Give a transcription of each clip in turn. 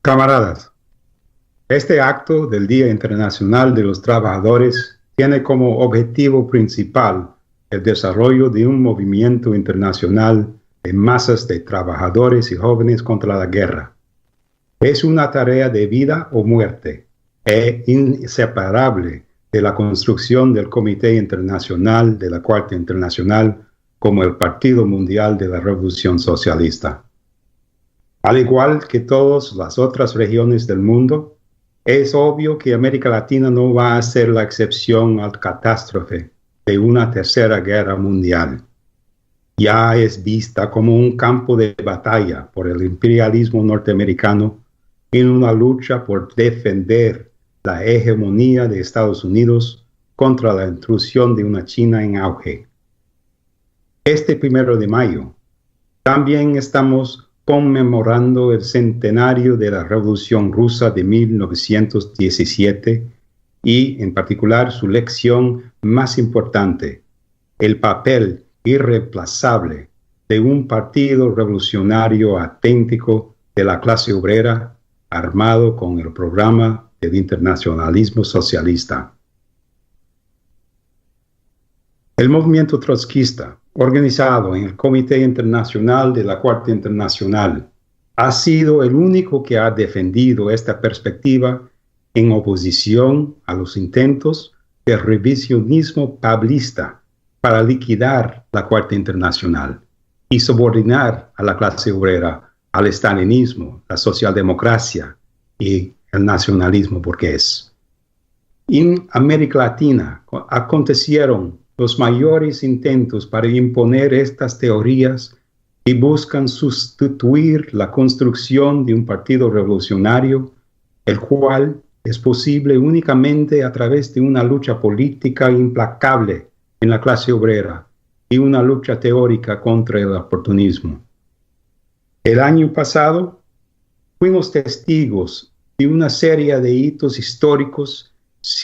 Camaradas, este acto del Día Internacional de los Trabajadores tiene como objetivo principal el desarrollo de un movimiento internacional de masas de trabajadores y jóvenes contra la guerra. Es una tarea de vida o muerte e inseparable de la construcción del Comité Internacional de la Cuarta Internacional como el Partido Mundial de la Revolución Socialista. Al igual que todas las otras regiones del mundo, es obvio que América Latina no va a ser la excepción a la catástrofe de una tercera guerra mundial. Ya es vista como un campo de batalla por el imperialismo norteamericano en una lucha por defender la hegemonía de Estados Unidos contra la intrusión de una China en auge. Este 1 de mayo también estamos conmemorando el centenario de la Revolución Rusa de 1917 y, en particular, su lección más importante, el papel irreemplazable de un partido revolucionario auténtico de la clase obrera armado con el programa del internacionalismo socialista. El movimiento trotskista, organizado en el Comité Internacional de la Cuarta Internacional, ha sido el único que ha defendido esta perspectiva en oposición a los intentos del revisionismo pablista para liquidar la Cuarta Internacional y subordinar a la clase obrera al estalinismo, la socialdemocracia y el nacionalismo burgués. En América Latina acontecieron los mayores intentos para imponer estas teorías y buscan sustituir la construcción de un partido revolucionario, el cual es posible únicamente a través de una lucha política implacable en la clase obrera y una lucha teórica contra el oportunismo. El año pasado fuimos testigos de una serie de hitos históricos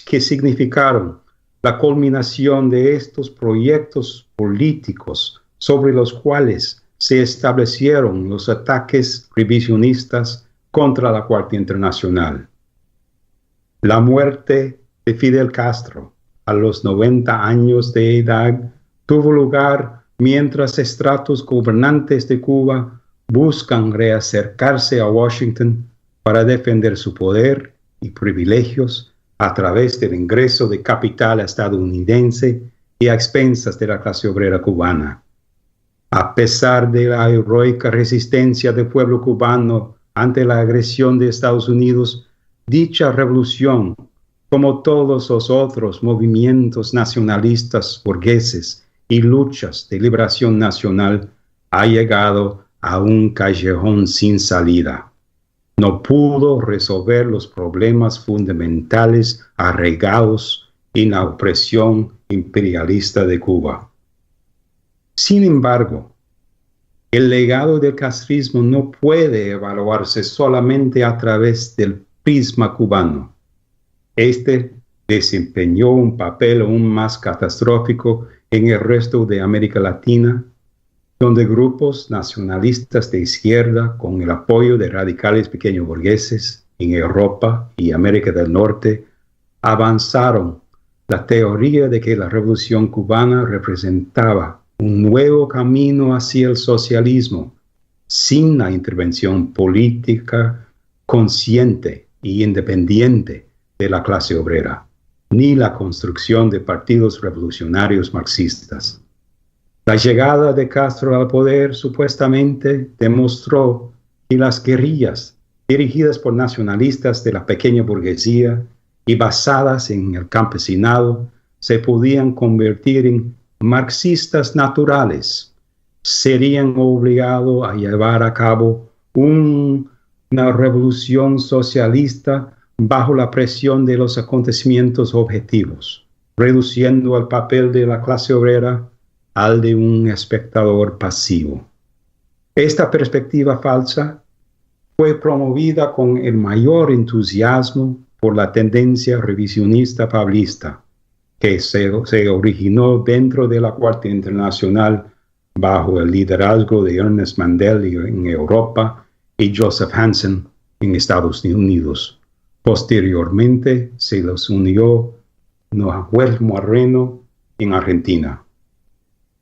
que significaron la culminación de estos proyectos políticos sobre los cuales se establecieron los ataques revisionistas contra la Cuarta Internacional. La muerte de Fidel Castro a los 90 años de edad tuvo lugar mientras estratos gobernantes de Cuba buscan reacercarse a Washington para defender su poder y privilegios a través del ingreso de capital estadounidense y a expensas de la clase obrera cubana. A pesar de la heroica resistencia del pueblo cubano ante la agresión de Estados Unidos, dicha revolución, como todos los otros movimientos nacionalistas burgueses y luchas de liberación nacional, ha llegado a un callejón sin salida. No pudo resolver los problemas fundamentales arraigados en la opresión imperialista de Cuba. Sin embargo, el legado del castrismo no puede evaluarse solamente a través del prisma cubano. Este desempeñó un papel aún más catastrófico en el resto de América Latina, donde grupos nacionalistas de izquierda, con el apoyo de radicales pequeñoburgueses en Europa y América del Norte, avanzaron la teoría de que la Revolución cubana representaba un nuevo camino hacia el socialismo, sin la intervención política consciente e independiente de la clase obrera, ni la construcción de partidos revolucionarios marxistas. La llegada de Castro al poder supuestamente demostró que las guerrillas dirigidas por nacionalistas de la pequeña burguesía y basadas en el campesinado se podían convertir en marxistas naturales. Serían obligados a llevar a cabo una revolución socialista bajo la presión de los acontecimientos objetivos, reduciendo el papel de la clase obrera al de un espectador pasivo. Esta perspectiva falsa fue promovida con el mayor entusiasmo por la tendencia revisionista pablista, que se originó dentro de la Cuarta Internacional bajo el liderazgo de Ernest Mandel en Europa y Joseph Hansen en Estados Unidos. Posteriormente se los unió Nahuel Moreno en Argentina.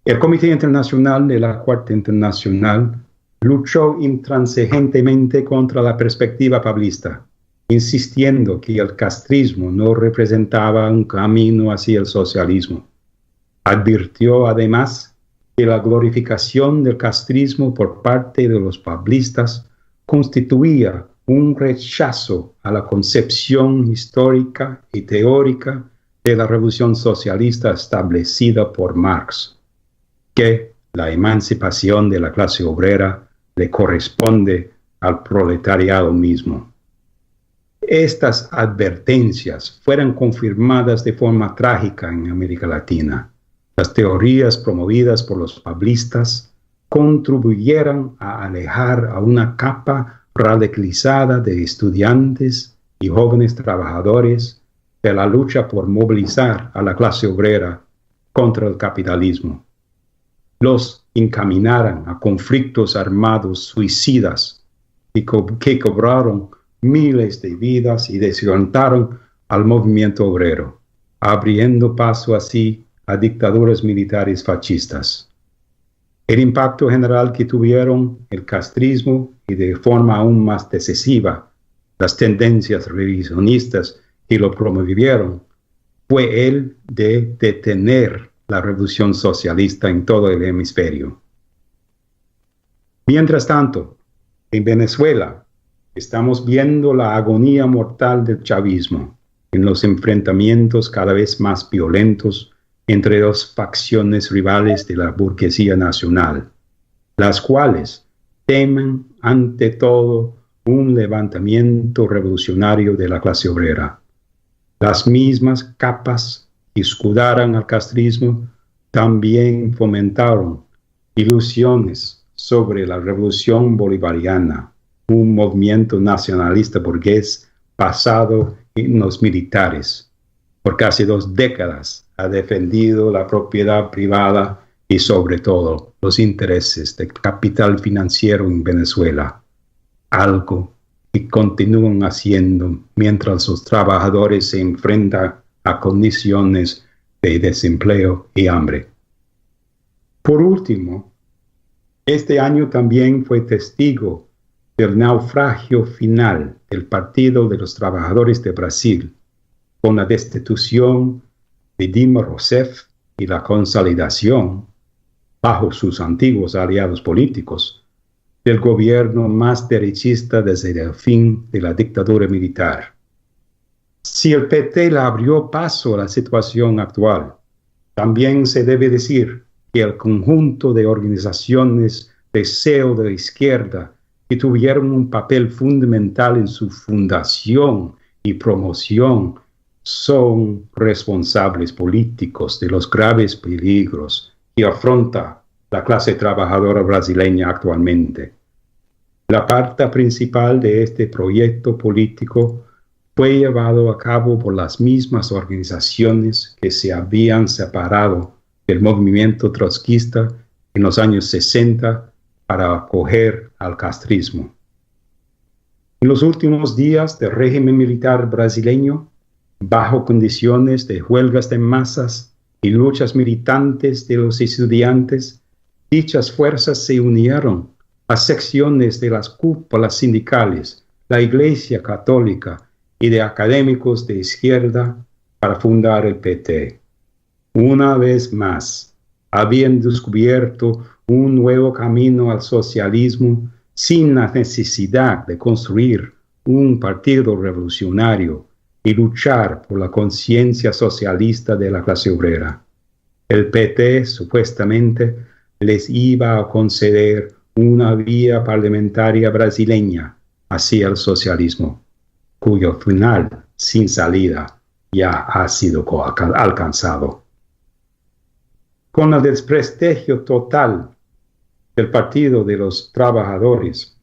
El Comité Internacional de la Cuarta Internacional luchó intransigentemente contra la perspectiva pablista, insistiendo que el castrismo no representaba un camino hacia el socialismo. Advirtió además que la glorificación del castrismo por parte de los pablistas constituía un rechazo a la concepción histórica y teórica de la revolución socialista establecida por Marx, que la emancipación de la clase obrera le corresponde al proletariado mismo. Estas advertencias fueron confirmadas de forma trágica en América Latina. Las teorías promovidas por los pablistas contribuyeron a alejar a una capa radicalizada de estudiantes y jóvenes trabajadores de la lucha por movilizar a la clase obrera contra el capitalismo. Los encaminaron a conflictos armados suicidas que cobraron miles de vidas y desorientaron al movimiento obrero, abriendo paso así a dictaduras militares fascistas. El impacto general que tuvieron el castrismo y de forma aún más decisiva las tendencias revisionistas que lo promovieron fue el de detener la revolución socialista en todo el hemisferio. Mientras tanto, en Venezuela, estamos viendo la agonía mortal del chavismo en los enfrentamientos cada vez más violentos entre dos facciones rivales de la burguesía nacional, las cuales temen ante todo un levantamiento revolucionario de la clase obrera. Las mismas capas que escudaron al castrismo también fomentaron ilusiones sobre la revolución bolivariana, un movimiento nacionalista burgués basado en los militares. Por casi 2 décadas ha defendido la propiedad privada y sobre todo los intereses del capital financiero en Venezuela, algo que continúan haciendo mientras los trabajadores se enfrentan a condiciones de desempleo y hambre. Por último, este año también fue testigo del naufragio final del Partido de los Trabajadores de Brasil, con la destitución de Dilma Rousseff y la consolidación, bajo sus antiguos aliados políticos, del gobierno más derechista desde el fin de la dictadura militar. Si el PT le abrió paso a la situación actual, también se debe decir que el conjunto de organizaciones de pseudo izquierda que tuvieron un papel fundamental en su fundación y promoción son responsables políticos de los graves peligros que afronta la clase trabajadora brasileña actualmente. La parte principal de este proyecto político fue llevado a cabo por las mismas organizaciones que se habían separado del movimiento trotskista en los años 60 para acoger al castrismo. En los últimos días del régimen militar brasileño, bajo condiciones de huelgas de masas y luchas militantes de los estudiantes, dichas fuerzas se unieron a secciones de las cúpulas sindicales, la Iglesia Católica y de académicos de izquierda para fundar el PT. Una vez más, habían descubierto un nuevo camino al socialismo sin la necesidad de construir un partido revolucionario y luchar por la conciencia socialista de la clase obrera. El PT supuestamente les iba a conceder una vía parlamentaria brasileña hacia el socialismo, cuyo final sin salida ya ha sido alcanzado. Con el desprestigio total del Partido de los Trabajadores,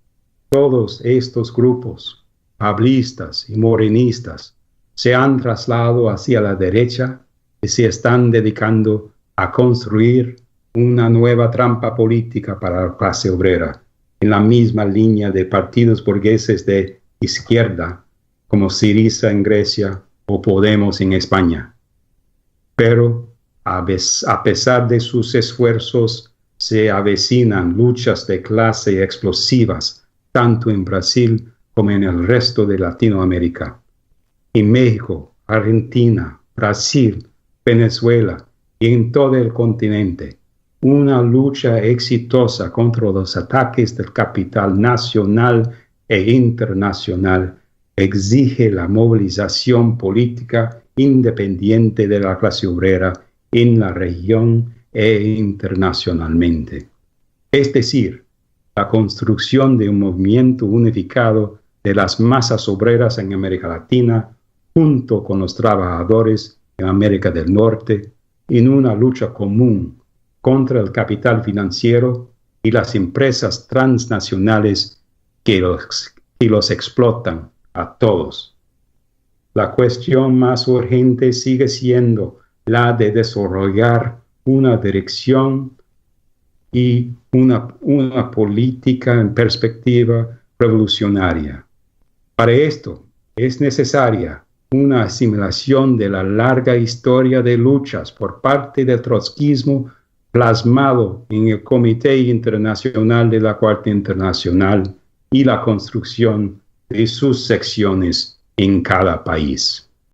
todos estos grupos, pablistas y morenistas, se han trasladado hacia la derecha y se están dedicando a construir una nueva trampa política para la clase obrera, en la misma línea de partidos burgueses de izquierda, como Syriza en Grecia o Podemos en España. Pero, a pesar de sus esfuerzos, se avecinan luchas de clase explosivas, tanto en Brasil como en el resto de Latinoamérica. En México, Argentina, Brasil, Venezuela y en todo el continente, una lucha exitosa contra los ataques del capital nacional e internacional exige la movilización política independiente de la clase obrera en la región e internacionalmente. Es decir, la construcción de un movimiento unificado de las masas obreras en América Latina, junto con los trabajadores en América del Norte, en una lucha común contra el capital financiero y las empresas transnacionales que los explotan a todos. La cuestión más urgente sigue siendo la de desarrollar una dirección y una política en perspectiva revolucionaria. Para esto es necesaria una asimilación de la larga historia de luchas por parte del trotskismo plasmado en el Comité Internacional de la Cuarta Internacional y la construcción de sus secciones en cada país.